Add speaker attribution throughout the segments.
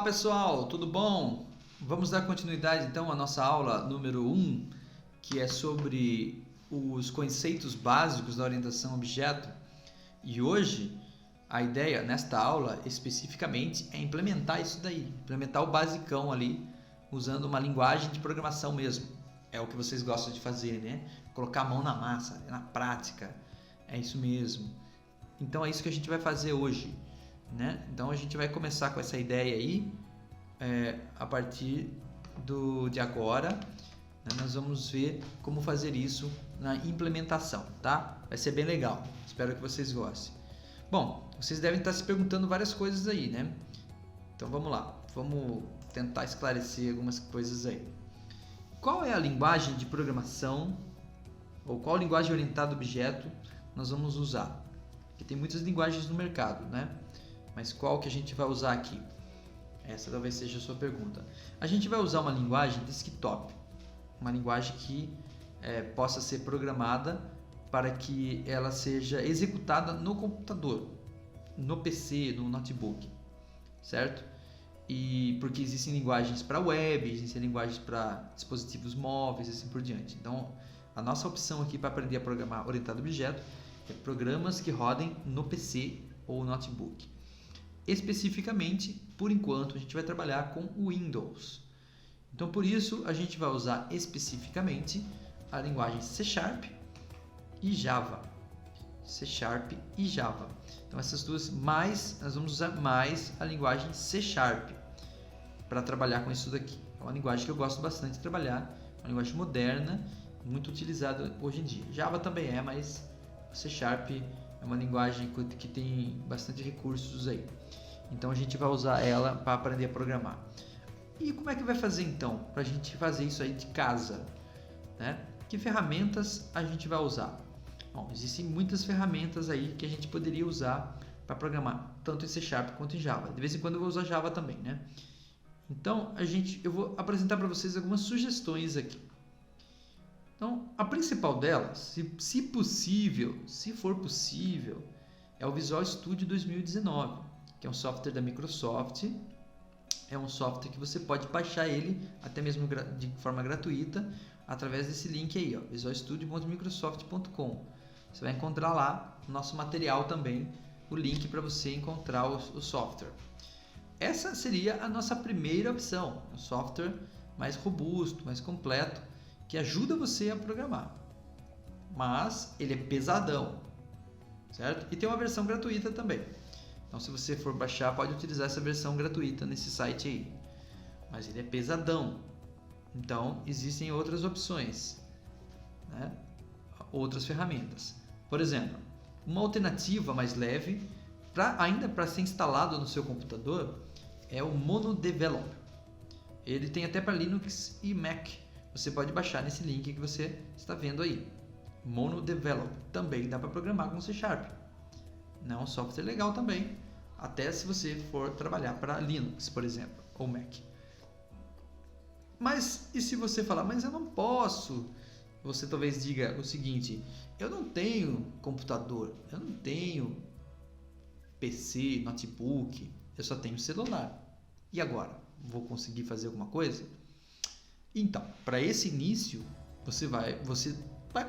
Speaker 1: pessoal, tudo bom? Vamos dar continuidade então à nossa aula número 1, que é sobre os conceitos básicos da orientação a objeto. E hoje a ideia nesta aula especificamente é implementar isso daí, implementar o basicão ali, usando uma linguagem de programação mesmo. É o que vocês gostam de fazer, né? Colocar a mão na massa, na prática. É isso mesmo. Então é isso que a gente vai fazer hoje, né? Então a gente vai começar com essa ideia aí, a partir de agora, né? Nós vamos ver como fazer isso na implementação, tá? Vai ser bem legal, espero que vocês gostem. Bom, vocês devem estar se perguntando várias coisas aí, né? Então vamos lá, vamos tentar esclarecer algumas coisas aí. Qual é a linguagem de programação, ou qual linguagem orientada a objeto nós vamos usar? Porque tem muitas linguagens no mercado, né? Mas qual que a gente vai usar aqui? Essa talvez seja a sua pergunta. A gente vai usar uma linguagem desktop, uma linguagem que possa ser programada para que ela seja executada no computador, no PC, no notebook, certo? E porque existem linguagens para web, existem linguagens para dispositivos móveis e assim por diante. Então, a nossa opção aqui para aprender a programar orientado a objeto é programas que rodem no PC ou notebook. Especificamente, por enquanto, a gente vai trabalhar com o Windows. Então, por isso, a gente vai usar especificamente a linguagem C# e Java. C# e Java. Então, essas duas, mais, nós vamos usar mais a linguagem C# para trabalhar com isso daqui. É uma linguagem que eu gosto bastante de trabalhar, uma linguagem moderna, muito utilizada hoje em dia. Java também é, mas C# é uma linguagem que tem bastante recursos aí. Então a gente vai usar ela para aprender a programar. E como é que vai fazer então para a gente fazer isso aí de casa, né? Que ferramentas a gente vai usar? Bom, existem muitas ferramentas aí que a gente poderia usar para programar, tanto em C# quanto em Java. De vez em quando eu vou usar Java também, né? Então eu vou apresentar para vocês algumas sugestões aqui. Então, a principal delas, se possível, se for possível, é o Visual Studio 2019, que é um software da Microsoft. É um software que você pode baixar ele até mesmo de forma gratuita através desse link aí, ó, visualstudio.microsoft.com. Você vai encontrar lá no nosso material também o link para você encontrar o software. Essa seria a nossa primeira opção, um software mais robusto, mais completo, que ajuda você a programar. Mas ele é pesadão, certo? E tem uma versão gratuita também. Então, se você for baixar, pode utilizar essa versão gratuita nesse site aí. Mas ele é pesadão. Então, existem outras opções, né? Outras ferramentas. Por exemplo, uma alternativa mais leve, ainda para ser instalado no seu computador, é o MonoDevelop. Ele tem até para Linux e Mac. Você pode baixar nesse link que você está vendo aí. MonoDevelop. Também dá para programar com C#. É um software legal também, até se você for trabalhar para Linux, por exemplo, ou Mac. Mas e se você falar, mas eu não posso? Você talvez diga o seguinte: eu não tenho computador, eu não tenho PC, notebook, eu só tenho celular. E agora? Vou conseguir fazer alguma coisa? Então, para esse início, você vai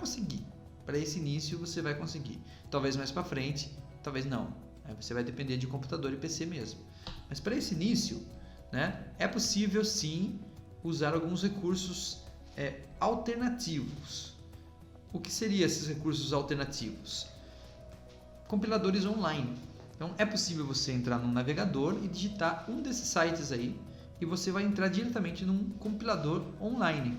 Speaker 1: conseguir. Para esse início, você vai conseguir. Talvez mais para frente, talvez não. Aí você vai depender de computador e PC mesmo. Mas para esse início, né, é possível sim usar alguns recursos alternativos. O que seriam esses recursos alternativos? Compiladores online. Então é possível você entrar num navegador e digitar um desses sites aí, e você vai entrar diretamente num compilador online.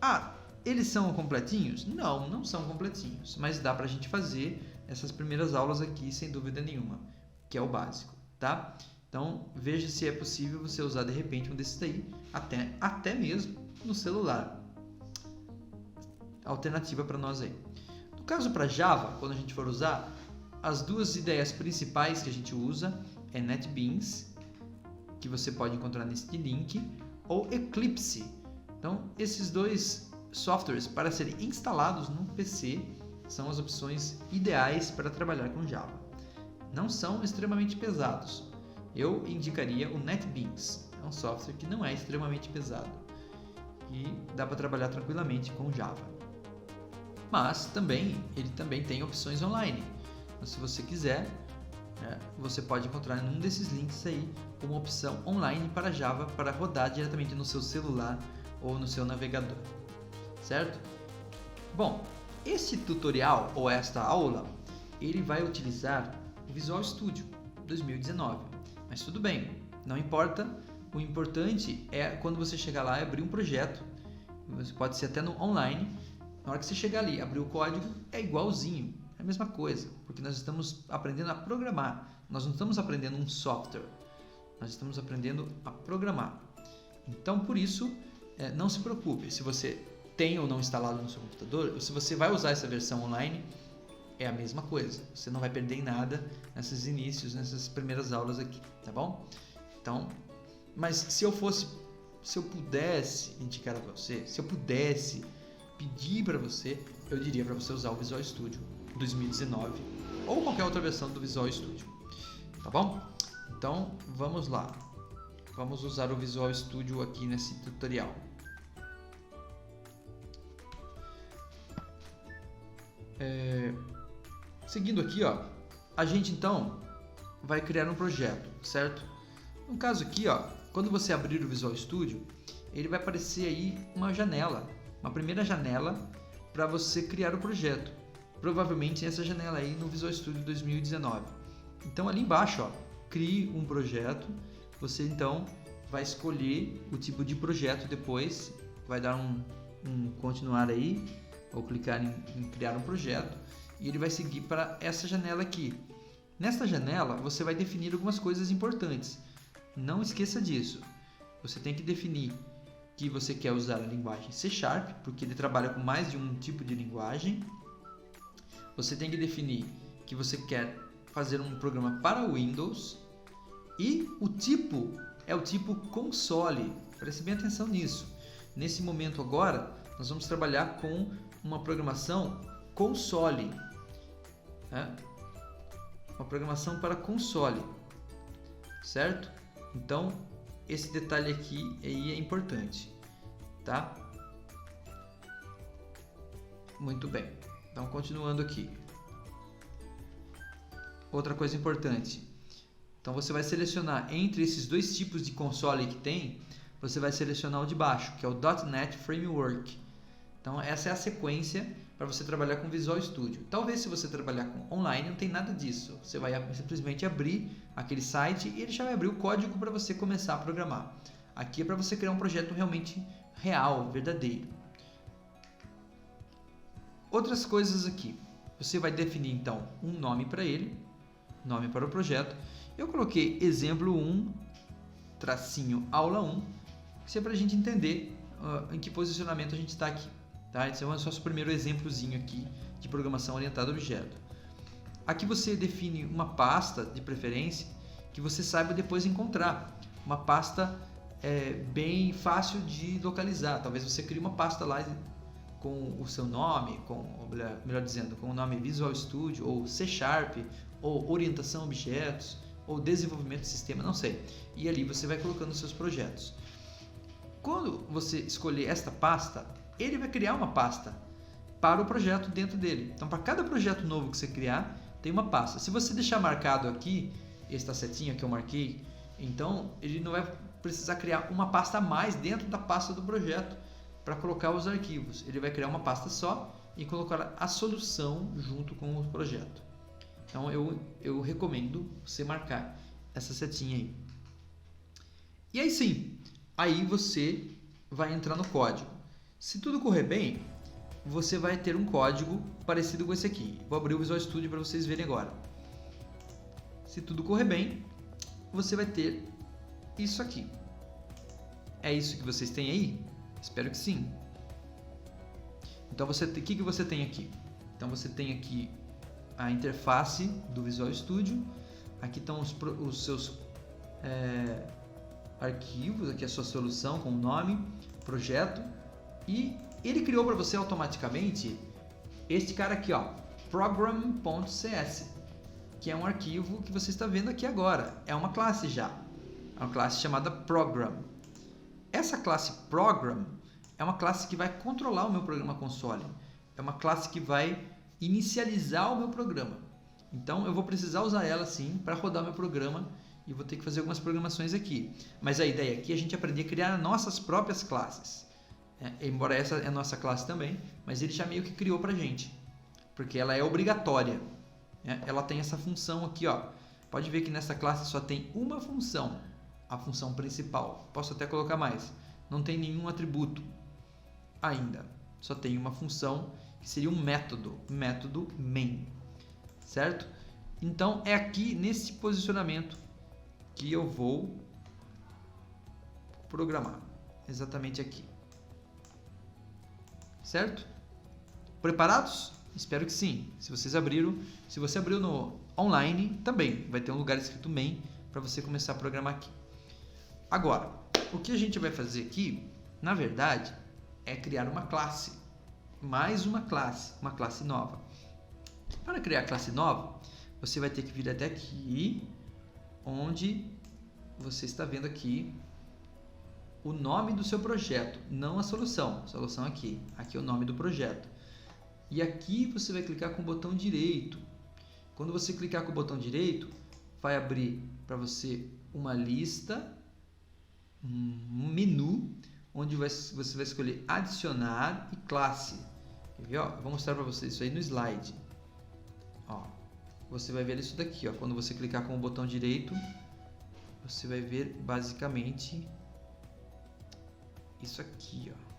Speaker 1: Ah, eles são completinhos? Não, não são completinhos, mas dá para a gente fazer essas primeiras aulas aqui sem dúvida nenhuma, que é o básico, tá? Então veja se é possível você usar de repente um desses daí, até mesmo no celular. Alternativa para nós aí. No caso para Java, quando a gente for usar, as duas ideias principais que a gente usa é NetBeans, que você pode encontrar nesse link, ou Eclipse. Então, esses dois softwares para serem instalados no PC são as opções ideais para trabalhar com Java. Não são extremamente pesados, eu indicaria o NetBeans. É um software que não é extremamente pesado e dá para trabalhar tranquilamente com Java. Mas ele também tem opções online. Então, se você quiser, você pode encontrar num desses links aí uma opção online para Java para rodar diretamente no seu celular ou no seu navegador, certo? Bom, este tutorial ou esta aula, ele vai utilizar o Visual Studio 2019, mas tudo bem, não importa, o importante é quando você chegar lá e abrir um projeto, você pode ser até no online, na hora que você chegar ali, abrir o código, é igualzinho, é a mesma coisa, porque nós estamos aprendendo a programar, nós não estamos aprendendo um software, nós estamos aprendendo a programar. Então, por isso, não se preocupe se você tem ou não instalado no seu computador, ou se você vai usar essa versão online, é a mesma coisa. Você não vai perder em nada nesses inícios, nessas primeiras aulas aqui, tá bom? Então, mas se eu pudesse indicar a você, se eu pudesse pedir para você, eu diria para você usar o Visual Studio 2019 ou qualquer outra versão do Visual Studio, tá bom? Então, vamos lá. Vamos usar o Visual Studio aqui nesse tutorial. Seguindo aqui, a gente então vai criar um projeto, certo? No caso aqui, quando você abrir o Visual Studio, ele vai aparecer aí uma janela, uma primeira janela para você criar o projeto. Provavelmente essa janela aí no Visual Studio 2019. Então ali embaixo, crie um projeto. Você então vai escolher o tipo de projeto depois, vai dar um continuar aí, ou clicar em criar um projeto, e ele vai seguir para essa janela aqui. Nesta janela você vai definir algumas coisas importantes. Não esqueça disso. Você tem que definir que você quer usar a linguagem C#, porque ele trabalha com mais de um tipo de linguagem. Você tem que definir que você quer fazer um programa para Windows. E o tipo é o tipo console. Preste bem atenção nisso. Nesse momento agora, nós vamos trabalhar com uma programação console. Uma programação para console. Certo? Então, esse detalhe aqui aí é importante. Tá? Muito bem. Então, continuando aqui. Outra coisa importante. Então, você vai selecionar entre esses dois tipos de console que tem, você vai selecionar o de baixo, que é o .NET Framework. Então, essa é a sequência para você trabalhar com Visual Studio. Talvez se você trabalhar com online, não tem nada disso. Você vai simplesmente abrir aquele site e ele já vai abrir o código para você começar a programar. Aqui é para você criar um projeto realmente real, verdadeiro. Outras coisas aqui. Você vai definir então um nome para ele, nome para o projeto. Eu coloquei exemplo 1, tracinho aula 1, isso é para a gente entender em que posicionamento a gente está aqui. Tá? Esse é o nosso primeiro exemplozinho aqui de programação orientada a objeto. Aqui você define uma pasta de preferência que você saiba depois encontrar. Uma pasta bem fácil de localizar. Talvez você crie uma pasta lá com o seu nome, melhor dizendo, com o nome Visual Studio, ou C#, ou orientação a objetos, ou desenvolvimento de sistema, não sei. E ali você vai colocando os seus projetos. Quando você escolher esta pasta, ele vai criar uma pasta para o projeto dentro dele. Então, para cada projeto novo que você criar, tem uma pasta. Se você deixar marcado aqui, esta setinha que eu marquei, então ele não vai precisar criar uma pasta a mais dentro da pasta do projeto para colocar os arquivos. Ele vai criar uma pasta só e colocar a solução junto com o projeto. Então, eu recomendo você marcar essa setinha aí. E aí sim, aí você vai entrar no código. Se tudo correr bem, você vai ter um código parecido com esse aqui. Vou abrir o Visual Studio para vocês verem agora. Se tudo correr bem, você vai ter isso aqui. É isso que vocês têm aí? Espero que sim. Então, o que você tem aqui? Então, você tem aqui a interface do Visual Studio. Aqui estão os seus arquivos, aqui a sua solução com o nome, projeto. E ele criou para você automaticamente este cara aqui, program.cs. que é um arquivo que você está vendo aqui agora. É uma classe já. É uma classe chamada Program. Essa classe Program é uma classe que vai controlar o meu programa console. É uma classe que vai inicializar o meu programa. Então, eu vou precisar usar ela sim para rodar o meu programa e vou ter que fazer algumas programações aqui. Mas a ideia aqui é a gente aprender a criar nossas próprias classes. Embora essa é a nossa classe também, mas ele já meio que criou para a gente, porque ela é obrigatória. Ela tem essa função aqui, ó. Pode ver que nessa classe só tem uma função, a função principal. Posso até colocar mais. Não tem nenhum atributo ainda. Só tem uma função que seria um método main, certo? Então é aqui nesse posicionamento que eu vou programar, exatamente aqui, certo? Preparados? Espero que sim. Se você abriu no online, também vai ter um lugar escrito main para você começar a programar aqui. Agora, o que a gente vai fazer aqui, na verdade, é criar uma classe, mais uma classe nova. Para criar a classe nova, você vai ter que vir até aqui, onde você está vendo aqui o nome do seu projeto, não a solução. A solução aqui é o nome do projeto. E aqui você vai clicar com o botão direito. Quando você clicar com o botão direito, vai abrir para você uma lista, um menu, onde você vai escolher adicionar e classe. Quer ver? Ó, eu vou mostrar para vocês isso aí no slide. Ó, você vai ver isso daqui. Ó. Quando você clicar com o botão direito, você vai ver basicamente isso aqui. Ó.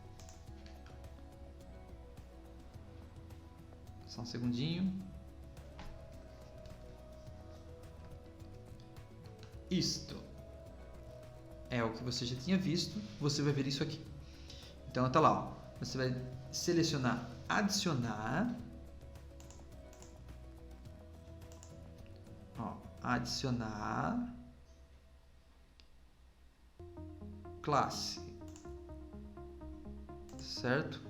Speaker 1: Só um segundinho. Isto é o que você já tinha visto. Você vai ver isso aqui. Então, tá lá. Ó. Você vai selecionar adicionar. Ó, adicionar classe. Certo?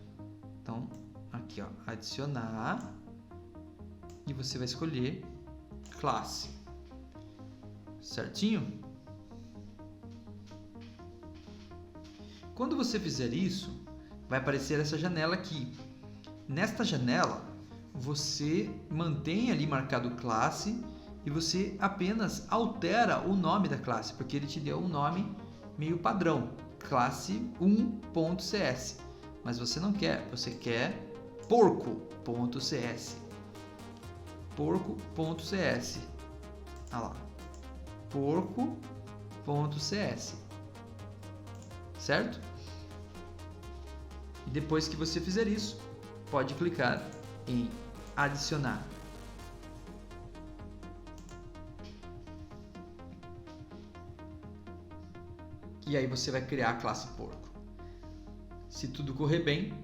Speaker 1: Então, aqui, ó, adicionar e você vai escolher classe. Certinho? Quando você fizer isso, vai aparecer essa janela aqui. Nesta janela, você mantém ali marcado classe e você apenas altera o nome da classe, porque ele te deu um nome meio padrão, classe 1.cs. Mas você não quer, você quer porco.cs. Porco.cs. Olha lá. Porco.cs. Certo? E depois que você fizer isso, pode clicar em adicionar. E aí você vai criar a classe porco. Se tudo correr bem,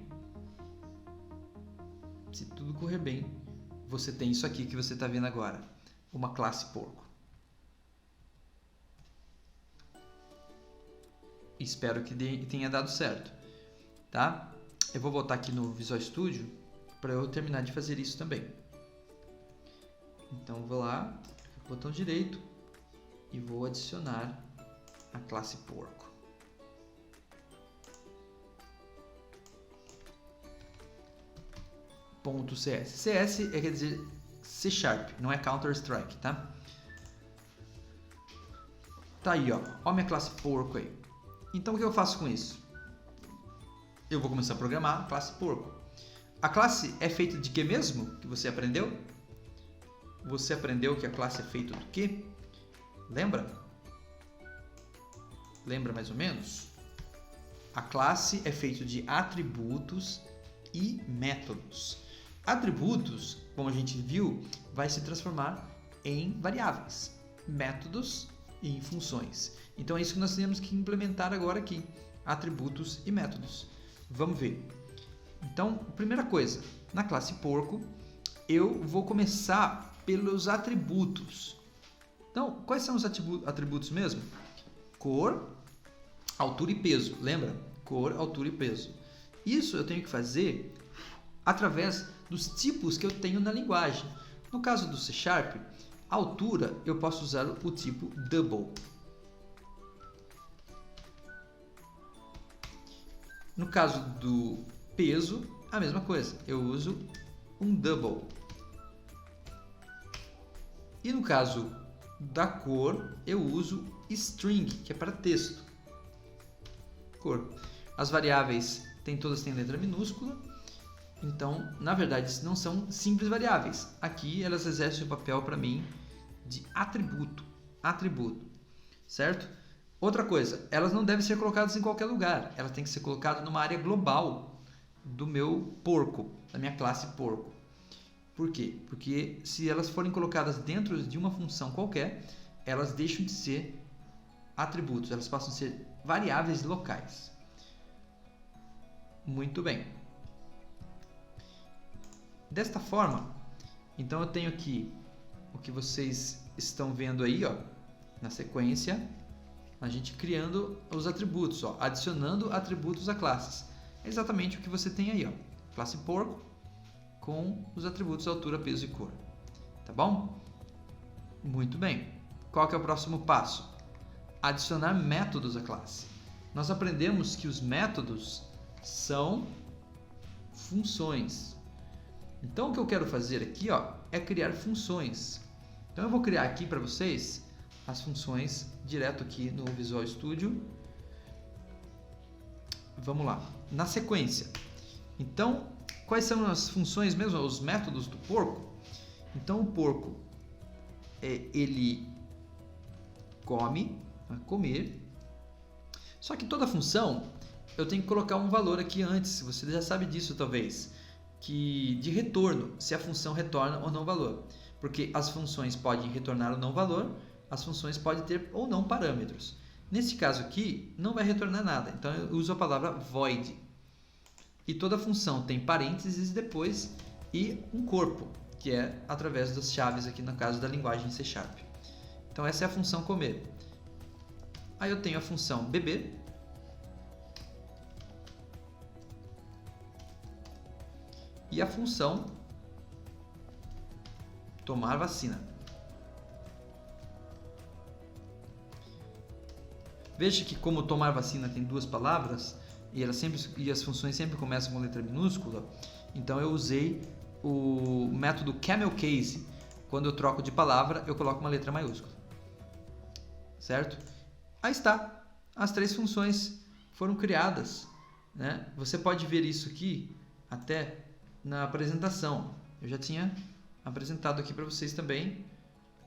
Speaker 1: você tem isso aqui que você está vendo agora, uma classe porco. Espero que tenha dado certo, tá? Eu vou voltar aqui no Visual Studio para eu terminar de fazer isso também. Então vou lá, botão direito e vou adicionar a classe porco. .cs. CS quer dizer C#, não é Counter-Strike, tá? Tá aí, ó. Ó minha classe porco aí. Então o que eu faço com isso? Eu vou começar a programar a classe porco. A classe é feita de que mesmo? Que você aprendeu? Você aprendeu que a classe é feita do quê? Lembra? Lembra mais ou menos? A classe é feita de atributos e métodos. Atributos, como a gente viu, vai se transformar em variáveis, métodos e em funções. Então é isso que nós temos que implementar agora aqui, atributos e métodos. Vamos ver. Então, primeira coisa, na classe porco, eu vou começar pelos atributos. Então, quais são os atributos mesmo? Cor, altura e peso. Lembra? Cor, altura e peso. Isso eu tenho que fazer através dos tipos que eu tenho na linguagem. No caso do C#, Altura, eu posso usar o tipo double. No caso do peso, a mesma coisa, eu uso um double. E no caso da cor, eu uso string, que é para texto. Cor. As variáveis todas têm letra minúscula, então, na verdade, não são simples variáveis. Aqui elas exercem o papel para mim de atributo, certo? Outra coisa, elas não devem ser colocadas em qualquer lugar, elas têm que ser colocadas numa área global do meu porco, da minha classe porco. Por quê? Porque se elas forem colocadas dentro de uma função qualquer, elas deixam de ser atributos, elas passam a ser variáveis locais. Muito bem. Desta forma, então eu tenho aqui o que vocês estão vendo aí, ó, na sequência, a gente criando os atributos, ó, adicionando atributos a classes. É exatamente o que você tem aí, ó, classe porco com os atributos altura, peso e cor. Tá bom? Muito bem. Qual que é o próximo passo? Adicionar métodos à classe. Nós aprendemos que os métodos são funções. Então, o que eu quero fazer aqui, ó, é criar funções. Então, eu vou criar aqui para vocês as funções direto aqui no Visual Studio. Vamos lá. Na sequência. Então, quais são as funções mesmo, os métodos do porco? Então, o porco, ele come, vai comer. Só que toda função, eu tenho que colocar um valor aqui antes. Você já sabe disso, talvez. De retorno, se a função retorna ou não valor. Porque as funções podem retornar ou não valor, as funções podem ter ou não parâmetros. Nesse caso aqui, não vai retornar nada. Então, eu uso a palavra void. E toda função tem parênteses depois e um corpo, que é através das chaves aqui no caso da linguagem C#. Então, essa é a função comer. Aí eu tenho a função beber. E a função tomar vacina. Veja que como tomar vacina tem duas palavras e as funções sempre começam com letra minúscula, então eu usei o método camel case. Quando eu troco de palavra, eu coloco uma letra maiúscula. Certo? Aí está. As três funções foram criadas, né? Você pode ver isso aqui até na apresentação. Eu já tinha apresentado aqui para vocês também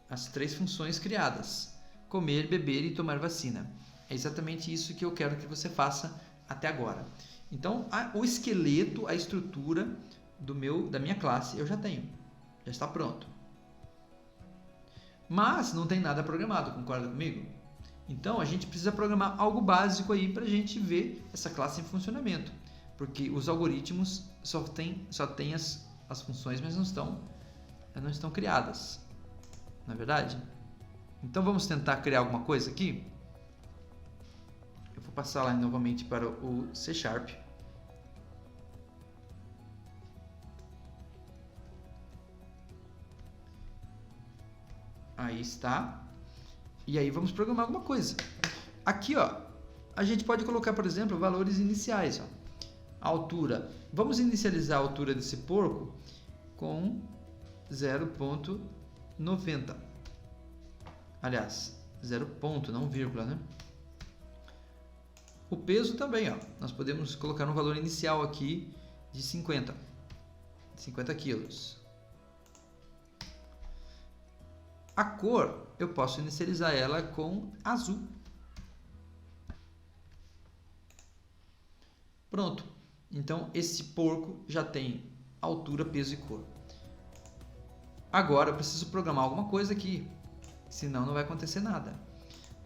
Speaker 1: as três funções criadas: comer, beber e tomar vacina. É exatamente isso que eu quero que você faça até agora. Então, o esqueleto, a estrutura da minha classe eu já tenho. Já está pronto. Mas não tem nada programado, concorda comigo? Então, a gente precisa programar algo básico aí para a gente ver essa classe em funcionamento. Porque os algoritmos só tem as funções, mas não estão criadas. Não é verdade? Então vamos tentar criar alguma coisa aqui. Eu vou passar lá novamente para o C#. Aí está. E aí vamos programar alguma coisa. Aqui, ó, a gente pode colocar, por exemplo, valores iniciais, ó. A altura. Vamos inicializar a altura desse porco com 0,90. Aliás, 0 ponto, não vírgula, né? O peso também, ó. Nós podemos colocar um valor inicial aqui de 50 quilos. A cor, eu posso inicializar ela com azul. Pronto. Então, esse porco já tem altura, peso e cor. Agora, eu preciso programar alguma coisa aqui, senão não vai acontecer nada.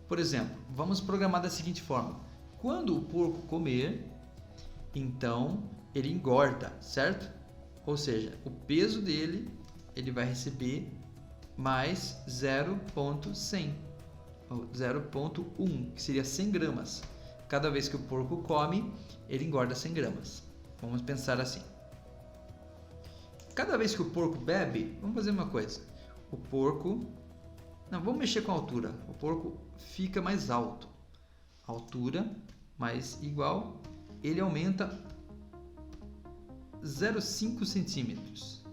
Speaker 1: Por exemplo, vamos programar da seguinte forma. Quando o porco comer, então ele engorda, certo? Ou seja, o peso dele, ele vai receber mais 0,100, ou 0,1, que seria 100 gramas. Cada vez que o porco come, ele engorda 100 gramas. Vamos pensar assim. Cada vez que o porco bebe, vamos fazer uma coisa. O porco Não, vamos mexer com a altura. O porco fica mais alto. Altura mais igual, ele aumenta 0,5 centímetros.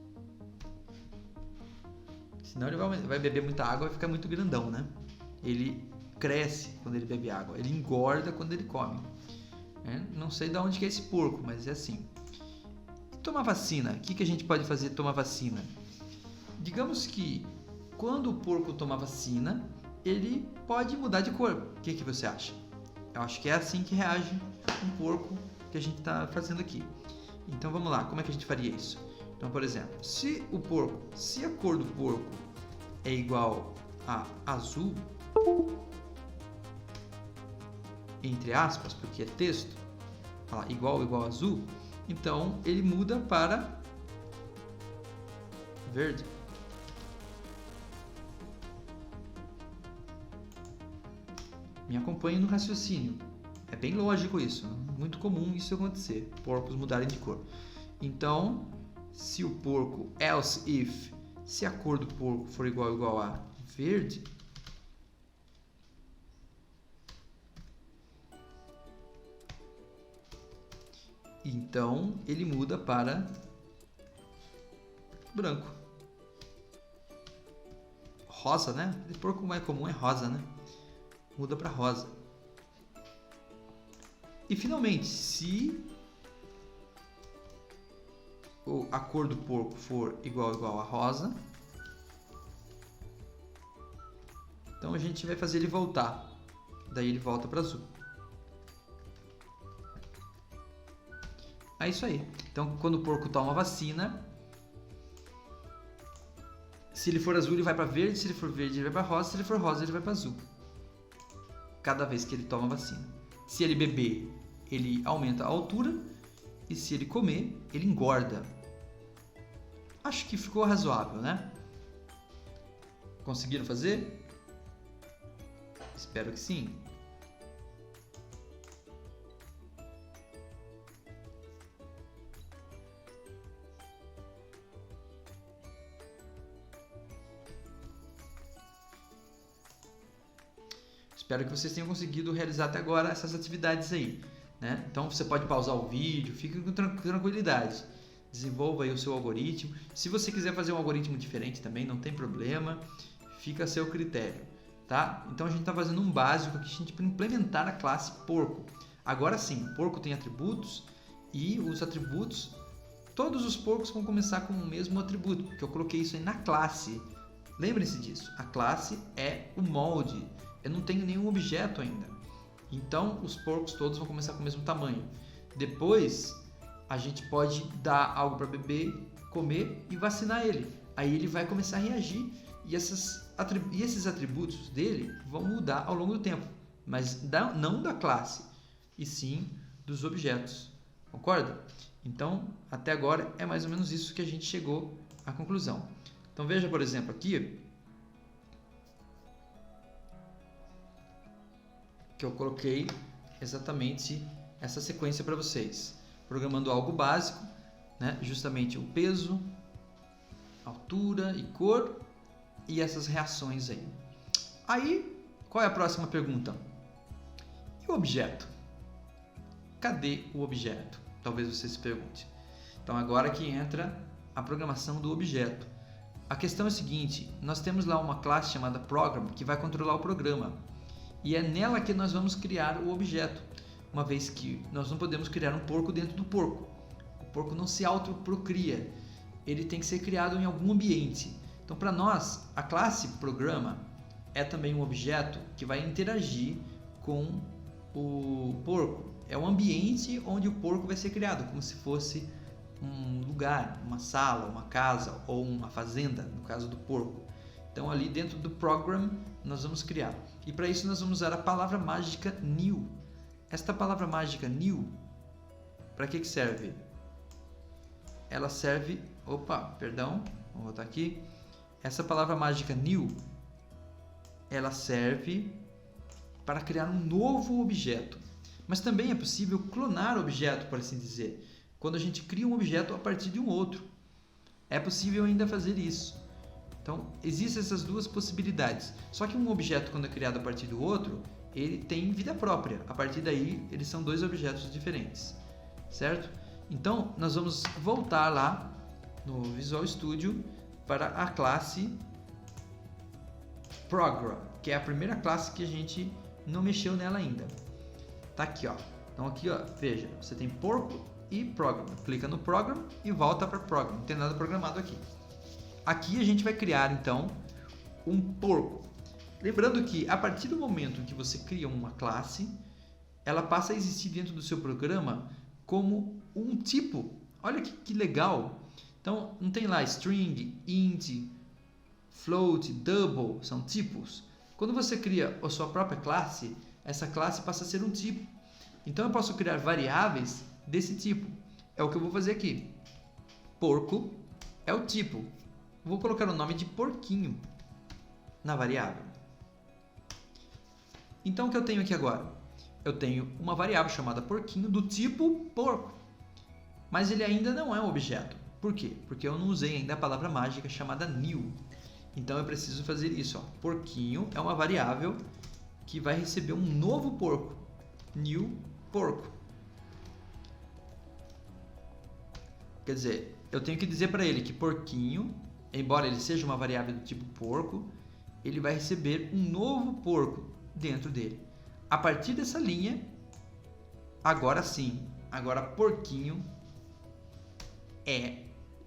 Speaker 1: Senão ele vai beber muita água e vai ficar muito grandão, né? Ele cresce quando ele bebe água, ele engorda quando ele come. Não sei de onde que é esse porco, mas é assim. E tomar vacina, o que a gente pode fazer tomar vacina? Digamos que quando o porco toma vacina, ele pode mudar de cor. O que você acha? Eu acho que é assim que reage um porco que a gente está fazendo aqui. Então vamos lá, como é que a gente faria isso? Então, por exemplo, se a cor do porco é igual a azul, entre aspas, porque é texto, igual azul, então ele muda para verde. Me acompanhe no raciocínio. É bem lógico isso, muito comum isso acontecer, porcos mudarem de cor. Então, se o porco, se a cor do porco for igual a verde, então ele muda para branco. Rosa, né? O porco mais comum é rosa, né? Muda para rosa. E finalmente, se a cor do porco for igual a rosa, então a gente vai fazer ele voltar. Daí ele volta para azul. É isso aí. Então, quando o porco toma vacina, se ele for azul, ele vai para verde. Se ele for verde, ele vai para rosa. Se ele for rosa, ele vai para azul. Cada vez que ele toma vacina. Se ele beber, ele aumenta a altura. E se ele comer, ele engorda. Acho que ficou razoável, né? Conseguiram fazer? Espero que sim. Espero que vocês tenham conseguido realizar até agora essas atividades aí, né? Então você pode pausar o vídeo, fique com tranquilidade. Desenvolva aí o seu algoritmo. Se você quiser fazer um algoritmo diferente também, não tem problema. Fica a seu critério, tá? Então a gente está fazendo um básico aqui para implementar a classe porco. Agora sim, o porco tem atributos e os atributos, todos os porcos vão começar com o mesmo atributo, porque eu coloquei isso aí na classe. Lembrem-se disso, a classe é o molde. Eu não tenho nenhum objeto ainda. Então, os porcos todos vão começar com o mesmo tamanho. Depois, a gente pode dar algo para beber, comer e vacinar ele. Aí ele vai começar a reagir e esses atributos dele vão mudar ao longo do tempo. Mas não da classe, e sim dos objetos. Concorda? Então, até agora é mais ou menos isso que a gente chegou à conclusão. Então, veja, por exemplo, aqui que eu coloquei exatamente essa sequência para vocês, programando algo básico, né? Justamente o peso, altura e cor e essas reações aí. Aí, qual é a próxima pergunta? E o objeto? Cadê o objeto? Talvez você se pergunte. Então, agora que entra a programação do objeto. A questão é a seguinte, nós temos lá uma classe chamada Program que vai controlar o programa. E é nela que nós vamos criar o objeto, uma vez que nós não podemos criar um porco dentro do porco. O porco não se autoprocria, ele tem que ser criado em algum ambiente. Então, para nós, a classe programa é também um objeto que vai interagir com o porco. É um ambiente onde o porco vai ser criado, como se fosse um lugar, uma sala, uma casa ou uma fazenda, no caso do porco. Então, ali dentro do program, nós vamos criar. E para isso, nós vamos usar a palavra mágica new. Esta palavra mágica new, para que serve? Ela serve... vamos voltar aqui. Essa palavra mágica new, ela serve para criar um novo objeto. Mas também é possível clonar o objeto, por assim dizer. Quando a gente cria um objeto a partir de um outro. É possível ainda fazer isso. Então, existem essas duas possibilidades. Só que um objeto, quando é criado a partir do outro, ele tem vida própria. A partir daí, eles são dois objetos diferentes, certo? Então, nós vamos voltar lá no Visual Studio para a classe Program, que é a primeira classe que a gente não mexeu nela ainda. Tá aqui, ó. Então aqui, ó, veja, você tem porco e program. Clica no program e volta para program. Não tem nada programado aqui. Aqui a gente vai criar então um porco. Lembrando que a partir do momento que você cria uma classe, ela passa a existir dentro do seu programa como um tipo. Olha que legal. Então não tem lá string, int, float, double, são tipos. Quando você cria a sua própria classe, essa classe passa a ser um tipo. Então eu posso criar variáveis desse tipo. É o que eu vou fazer aqui. Porco é o tipo. Vou colocar o nome de porquinho na variável. Então o que eu tenho aqui agora? Eu tenho uma variável chamada porquinho do tipo porco. Mas ele ainda não é um objeto. Por quê? Porque eu não usei ainda a palavra mágica chamada new. Então eu preciso fazer isso. Ó. Porquinho é uma variável que vai receber um novo porco. New porco. Quer dizer, eu tenho que dizer para ele que porquinho, embora ele seja uma variável do tipo porco, ele vai receber um novo porco dentro dele. A partir dessa linha, agora sim, agora porquinho é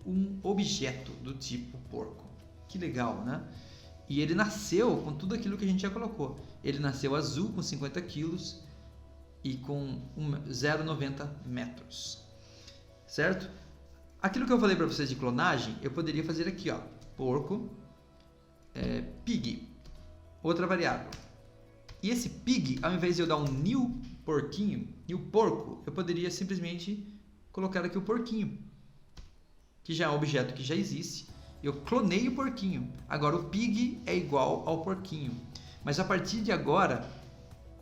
Speaker 1: um objeto do tipo porco. Que legal, né? E ele nasceu com tudo aquilo que a gente já colocou. Ele nasceu azul com 50 quilos e com 0,90 metros. Certo? Aquilo que eu falei para vocês de clonagem, eu poderia fazer aqui, ó. Porco, pig, outra variável. E esse pig, ao invés de eu dar um new porquinho, new porco, eu poderia simplesmente colocar aqui o porquinho, que já é um objeto que já existe. Eu clonei o porquinho. Agora o pig é igual ao porquinho. Mas a partir de agora,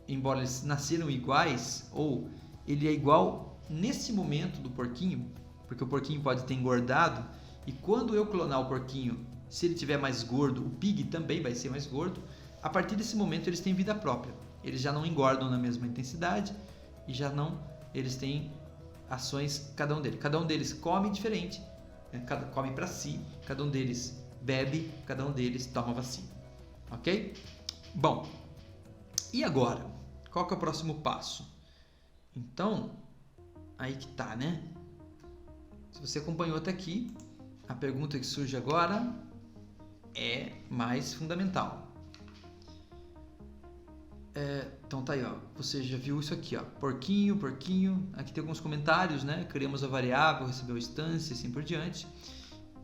Speaker 1: embora eles nasceram iguais, ou ele é igual nesse momento do porquinho, porque o porquinho pode ter engordado, e quando eu clonar o porquinho, se ele tiver mais gordo, o pig também vai ser mais gordo. A partir desse momento eles têm vida própria. Eles já não engordam na mesma intensidade e já não, eles têm ações, cada um deles come diferente, come para si, cada um deles bebe, cada um deles toma vacina. Ok? Bom, e agora? Qual que é o próximo passo? Então, aí que tá, né? Se você acompanhou até aqui, a pergunta que surge agora é mais fundamental. Então tá aí, ó. Você já viu isso aqui, ó. Porquinho, porquinho. Aqui tem alguns comentários, né? Criamos a variável, recebeu instância, assim por diante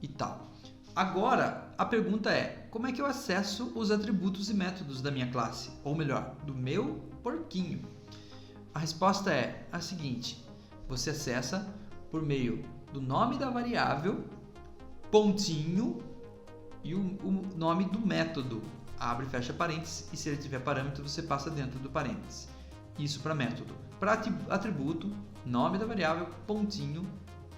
Speaker 1: e tal. Agora, a pergunta é: como é que eu acesso os atributos e métodos da minha classe? Ou melhor, do meu porquinho? A resposta é a seguinte: você acessa por meio do nome da variável, pontinho e o nome do método. Abre e fecha parênteses, e se ele tiver parâmetro, você passa dentro do parênteses. Isso para método. Para atributo, nome da variável, pontinho,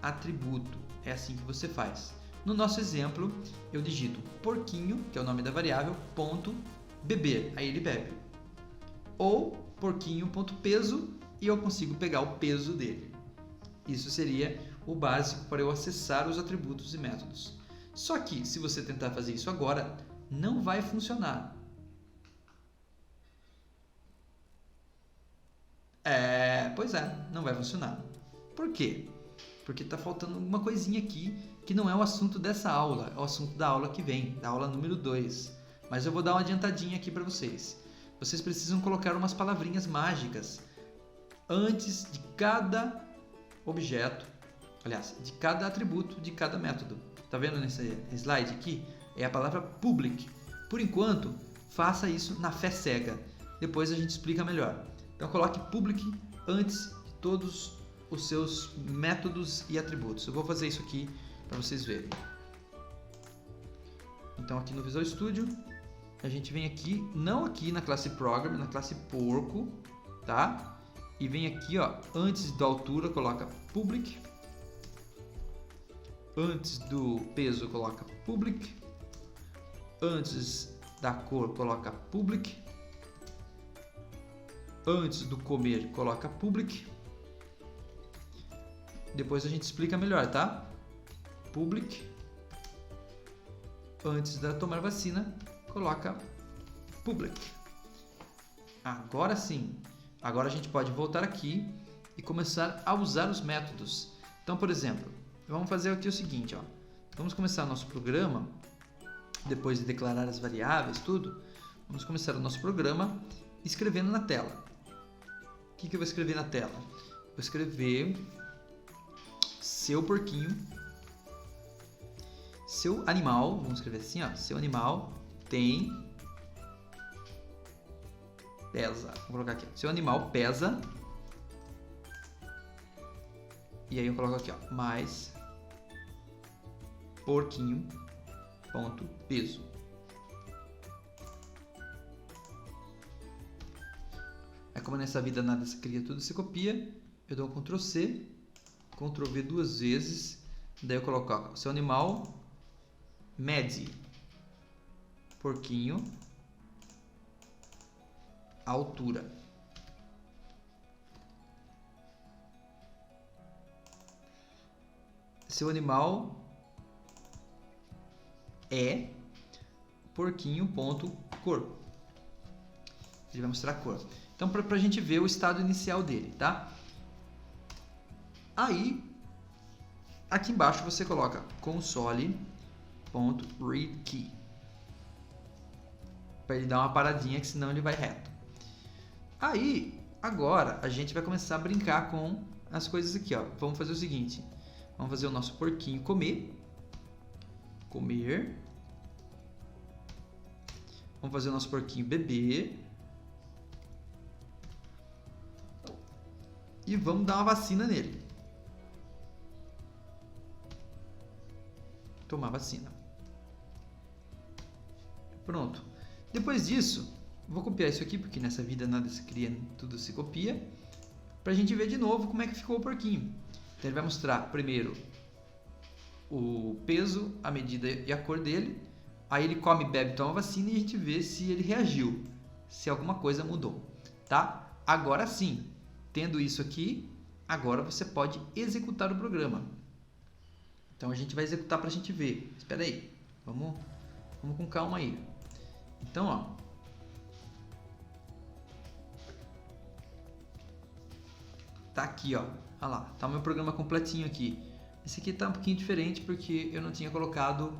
Speaker 1: atributo. É assim que você faz. No nosso exemplo, eu digito porquinho, que é o nome da variável, ponto, beber. Aí ele bebe. Ou porquinho.peso, e eu consigo pegar o peso dele. Isso seria o básico para eu acessar os atributos e métodos. Só que, se você tentar fazer isso agora, não vai funcionar. Pois é, não vai funcionar. Por quê? Porque está faltando uma coisinha aqui que não é o assunto dessa aula, é o assunto da aula que vem, da aula número 2. Mas eu vou dar uma adiantadinha aqui para vocês. Vocês precisam colocar umas palavrinhas mágicas antes de cada objeto, aliás, de cada atributo, de cada método. Tá vendo nesse slide aqui? É a palavra public. Por enquanto, faça isso na fé cega. Depois a gente explica melhor. Então coloque public antes de todos os seus métodos e atributos. Eu vou fazer isso aqui para vocês verem. Então aqui no Visual Studio, a gente vem aqui, não aqui na classe Program, na classe Porco, tá? E vem aqui, ó, antes da altura coloca public. Antes do peso coloca public. Antes da cor, coloca public. Antes do comer, coloca public. Depois a gente explica melhor, tá? Public. Antes da tomar vacina, coloca public. Agora sim. Agora a gente pode voltar aqui e começar a usar os métodos. Então, por exemplo, vamos fazer aqui o seguinte, ó. Vamos começar o nosso programa, depois de declarar as variáveis, tudo. Vamos começar o nosso programa escrevendo na tela. O que eu vou escrever na tela? Vou escrever seu porquinho, seu animal, vamos escrever assim, ó, seu animal pesa, vou colocar aqui, seu animal pesa, e aí eu coloco aqui, ó, mais porquinho ponto peso. É como nessa vida nada se cria, tudo se copia. Eu dou um Ctrl C, Ctrl V duas vezes, daí eu coloco, ó, seu animal mede porquinho altura. Seu animal é porquinho ponto cor. Ele vai mostrar a cor. Então, para a gente ver o estado inicial dele, tá? Aí, aqui embaixo você coloca console.readKey para ele dar uma paradinha, que senão ele vai reto. Aí, agora a gente vai começar a brincar com as coisas aqui, ó. Vamos fazer o seguinte: vamos fazer o nosso porquinho comer. Vamos fazer o nosso porquinho beber. E vamos dar uma vacina nele. Tomar vacina. Pronto. Depois disso, vou copiar isso aqui, porque nessa vida nada se cria, tudo se copia. Pra gente ver de novo como é que ficou o porquinho. Então ele vai mostrar primeiro o peso, a medida e a cor dele. Aí ele come, bebe, toma vacina e a gente vê se ele reagiu, se alguma coisa mudou, tá? Agora sim, tendo isso aqui, agora você pode executar o programa. Então a gente vai executar para a gente ver. Espera aí, vamos com calma aí. Então, ó, tá aqui, ó. Olha lá, tá o meu programa completinho aqui. Esse aqui tá um pouquinho diferente porque eu não tinha colocado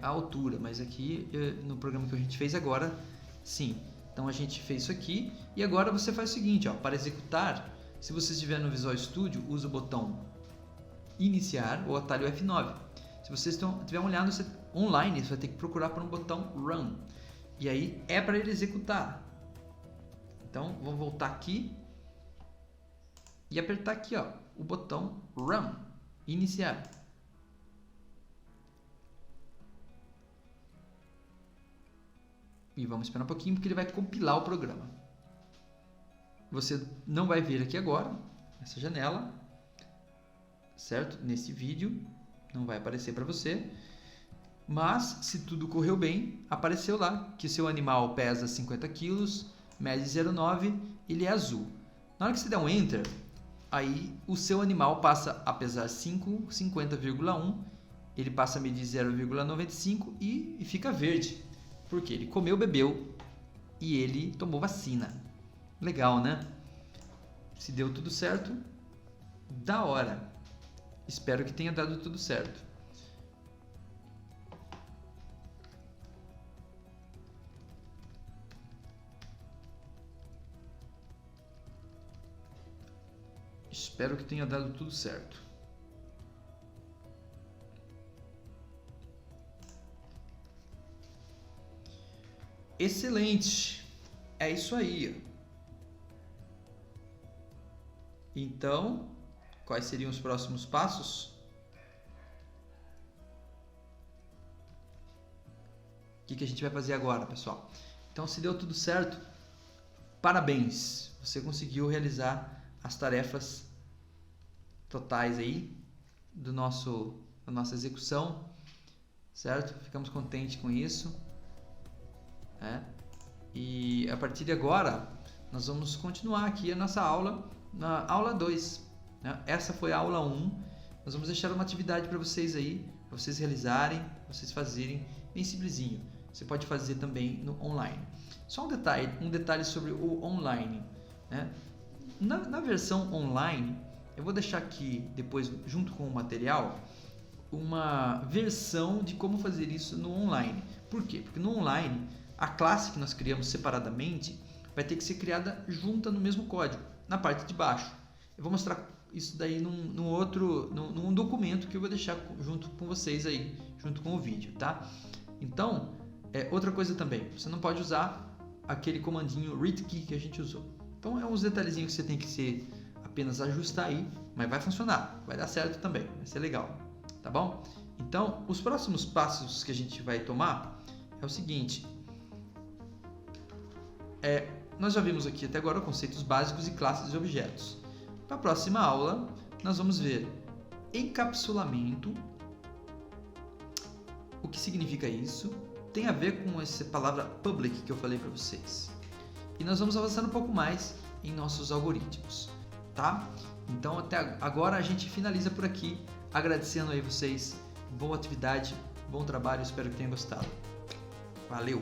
Speaker 1: a altura, mas aqui no programa que a gente fez agora, sim. Então a gente fez isso aqui e agora você faz o seguinte, ó, para executar, se você estiver no Visual Studio, usa o botão iniciar ou atalho F9. Se você estiver olhando online, você vai ter que procurar por um botão Run. E aí é para ele executar. Então vamos voltar aqui e apertar aqui, ó, o botão Run, iniciar. E vamos esperar um pouquinho porque ele vai compilar o programa. Você não vai ver aqui agora, nessa janela, certo? Nesse vídeo, não vai aparecer para você. Mas, se tudo correu bem, apareceu lá que seu animal pesa 50 kg, mede 0,9, ele é azul. Na hora que você der um Enter, aí o seu animal passa a pesar 50,1, ele passa a medir 0,95 e fica verde. Porque ele comeu, bebeu e ele tomou vacina. Legal, né? Se deu tudo certo, da hora. Espero que tenha dado tudo certo. Espero que tenha dado tudo certo. Excelente! É isso aí. Então, quais seriam os próximos passos? O que a gente vai fazer agora, pessoal? Então, se deu tudo certo, parabéns! Você conseguiu realizar as tarefas totais aí da nossa execução. certo? Ficamos contentes com isso. E a partir de agora, nós vamos continuar aqui a nossa aula, na aula 2. Né? Essa foi a aula 1. Nós vamos deixar uma atividade para vocês aí, para vocês realizarem, para vocês fazerem, bem simplesinho. Você pode fazer também no online. Só um detalhe sobre o online. Né? Na versão online, eu vou deixar aqui depois, junto com o material, uma versão de como fazer isso no online. Por quê? Porque no online, a classe que nós criamos separadamente vai ter que ser criada junta no mesmo código, na parte de baixo. Eu vou mostrar isso daí num documento que eu vou deixar junto com vocês aí, junto com o vídeo, tá? Então, outra coisa também, você não pode usar aquele comandinho read key que a gente usou. Então, é uns detalhezinhos que você tem que apenas ajustar aí, mas vai funcionar, vai dar certo também, vai ser legal, tá bom? Então, os próximos passos que a gente vai tomar é o seguinte. Nós já vimos aqui até agora conceitos básicos e classes e objetos. Na próxima aula, nós vamos ver encapsulamento. O que significa isso? Tem a ver com essa palavra public que eu falei para vocês. E nós vamos avançar um pouco mais em nossos algoritmos, tá? Então, até agora a gente finaliza por aqui, agradecendo aí vocês. Boa atividade, bom trabalho, espero que tenham gostado. Valeu!